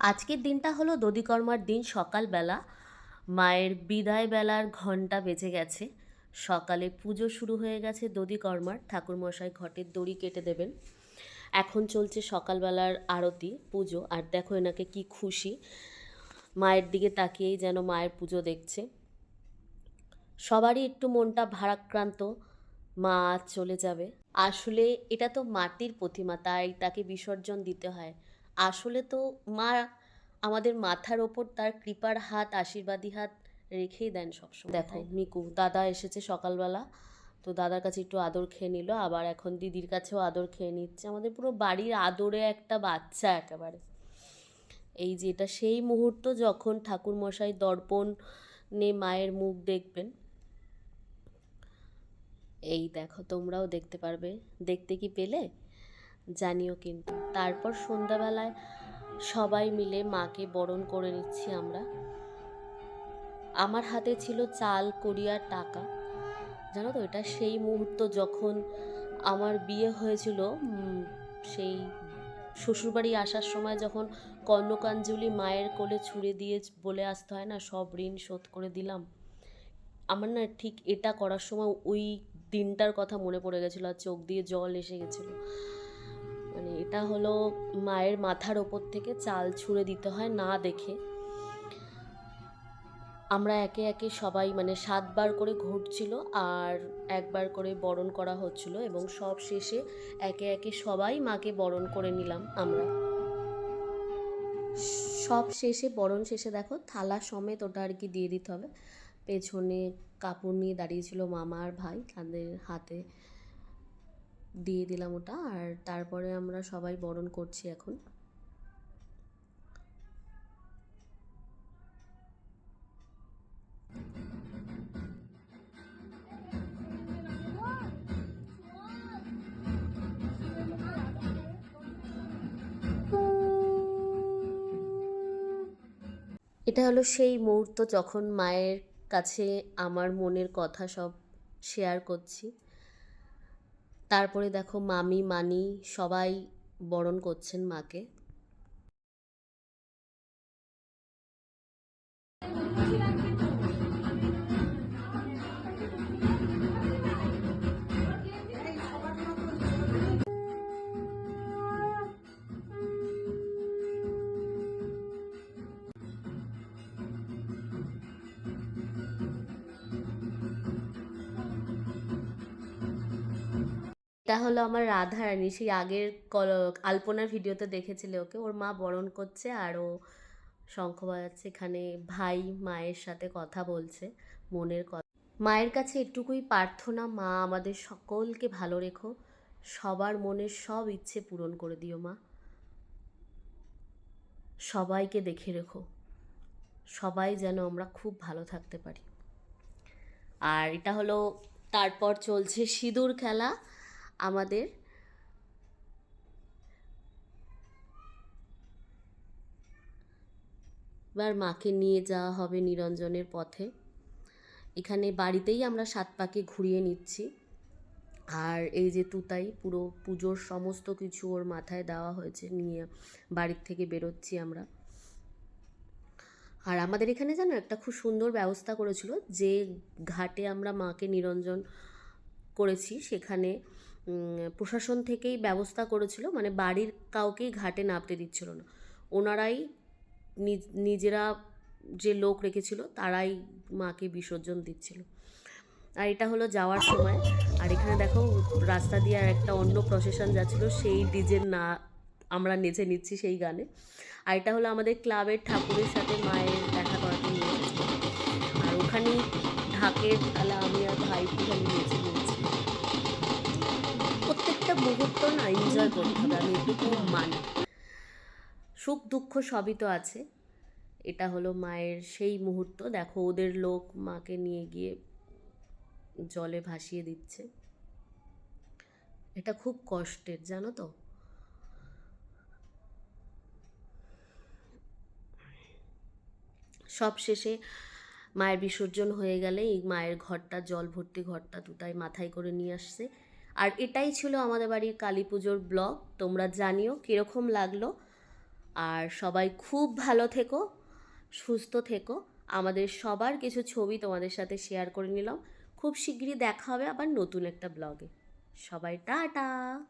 আজকের দিনটা হলো দধিকর্মার দিন। সকালবেলা মায়ের বিদায় বেলার ঘণ্টা বেজে গেছে। সকালে পুজো শুরু হয়ে গেছে দধিকর্মার। ঠাকুরমশাই ঘটের দড়ি কেটে দেবেন। এখন চলছে সকালবেলার আরতি, পুজো। আর দেখো এনাকে কি খুশি, মায়ের দিকে তাকিয়েই যেন মায়ের পুজো দেখছে। সবারই একটু মনটা ভারাক্রান্ত, মা চলে যাবে। আসলে এটা তো মাটির প্রতিমা, তাই তাকে বিসর্জন দিতে হয়। আসলে তো মা আমাদের মাথার ওপর তার কৃপার হাত, আশীর্বাদী হাত রেখেই দেন সবসময়। দেখো মিকু দাদা এসেছে সকালবেলা, তো দাদার কাছে একটু আদর খেয়ে নিল, আবার এখন দিদির কাছেও আদর খেয়ে নিচ্ছে। আমাদের পুরো বাড়ির আদরে একটা বাচ্চা একেবারে। এই যে এটা সেই মুহূর্ত যখন ঠাকুরমশাই দর্পণে মায়ের মুখ দেখবেন। এই দেখো, তোমরাও দেখতে পারবে। দেখতে কি পেলে জানিও কিন্তু। তারপর সন্ধ্যাবেলায় সবাই মিলে মাকে বরণ করে নিচ্ছি আমরা। আমার হাতে ছিল চাল, কড়ি আর টাকা। জানো তো, এটা সেই মুহূর্ত যখন আমার বিয়ে হয়েছিল। সেই শ্বশুরবাড়ি আসার সময় যখন কর্ণকাঞ্জলি মায়ের কোলে ছুঁড়ে দিয়ে বলে আসতে হয় না, সব ঋণ শোধ করে দিলাম। আমার না ঠিক এটা করার সময় ওই দিনটার কথা মনে পড়ে গেছিলো, আর চোখ দিয়ে জল এসে গেছিলো। মানে এটা হলো মায়ের মাথার ওপর থেকে চাল ছুঁড়ে দিতে হয় না দেখে। আমরা একে একে সবাই, মানে 7 বার করে ঘুরছিল আর একবার করে বরণ করা হচ্ছিল, এবং সব শেষে একে একে সবাই মাকে বরণ করে নিলাম আমরা। সব শেষে, বরণ শেষে দেখো থালা সমেত ওটা আর কি দিয়ে দিতে হবে। পেছনে কাপড় নিয়ে দাঁড়িয়েছিল মামা আর ভাই, তাদের হাতে দিয়ে দিলাম ওটা। আর তারপরে আমরা সবাই বরণ করছি এখন। এটা হলো সেই মুহূর্ত যখন মায়ের কাছে আমার মনের কথা সব শেয়ার করছি। তারপরে দেখো মামি, মানি সবাই বরণ করছেন মাকে। এটা হলো আমার রাধারানী। সেই আগের আলপনার ভিডিওতে দেখেছিলে ওকে, ওর মা বরণ করছে আর ও শঙ্খ বাজাচ্ছে। এখানে ভাই মায়ের সাথে কথা বলছে মনের কথা। মায়ের কাছে এটুকুই প্রার্থনা, মা আমাদের সকলকে ভালো রেখো, সবার মনের সব ইচ্ছে পূরণ করে দিও মা, সবাইকে দেখে রেখো, সবাই যেন আমরা খুব ভালো থাকতে পারি। আর এটা হলো, তারপর চলছে সিঁদুর খেলা আমাদের। এবার মাকে নিয়ে যাওয়া হবে নিরঞ্জনের পথে। এখানে বাড়িতেই আমরা 7 পাকে ঘুরিয়ে নিচ্ছি। আর এই যে তুতাই, পুরো পুজোর সমস্ত কিছু ওর মাথায় দেওয়া হয়েছে, নিয়ে বাড়ির থেকে বেরোচ্ছি আমরা। আর আমাদের এখানে জানো একটা খুব সুন্দর ব্যবস্থা করেছিল, যে ঘাটে আমরা মাকে নিরঞ্জন করেছি সেখানে প্রশাসন থেকেই ব্যবস্থা করেছিল, মানে বাড়ির কাউকেই ঘাটে নামতে দিচ্ছিল না। ওনারাই নিজেরা যে লোক রেখেছিল তারাই মাকে বিসর্জন দিচ্ছিল। আর এটা হলো যাওয়ার সময়। আর এখানে দেখো রাস্তা দিয়ে আর একটা অন্য প্রসেশন যাচ্ছিলো, সেই ডিজের না আমরা নেচে নিচ্ছি সেই গানে। আর এটা হলো আমাদের ক্লাবের ঠাকুরের সাথে মায়ের দেখা করাতে নিয়ে এসেছে। আর ওখানেই ঢাকের তাহলে আমি আর ভাই ওখানে নেচে নিয়েছি। প্রত্যেকটা মুহূর্ত না এনজয় করতে হবে, আমি এটুকু মানি। সুখ দুঃখ সবই তো আছে। এটা হলো মায়ের সেই মুহূর্ত। দেখো ওদের লোক মাকে নিয়ে গিয়ে জলে ভাসিয়ে দিচ্ছে। এটা খুব কষ্টের, জানো তো। সব শেষে মায়ের বিসর্জন হয়ে গেলে এই মায়ের ঘরটা, জল ভর্তি ঘরটা দুটাই মাথায় করে নিয়ে আসছে। আর এটাই ছিল আমাদের বাড়ির কালী পুজোর ব্লগ। তোমরা জানিও কীরকম লাগলো। আর সবাই খুব ভালো থেকো, সুস্থ থেকো। আমাদের সবার কিছু ছবি তোমাদের সাথে শেয়ার করে নিলাম। খুব শিগগিরই দেখা হবে আবার নতুন একটা ব্লগে। সবাই টাটা।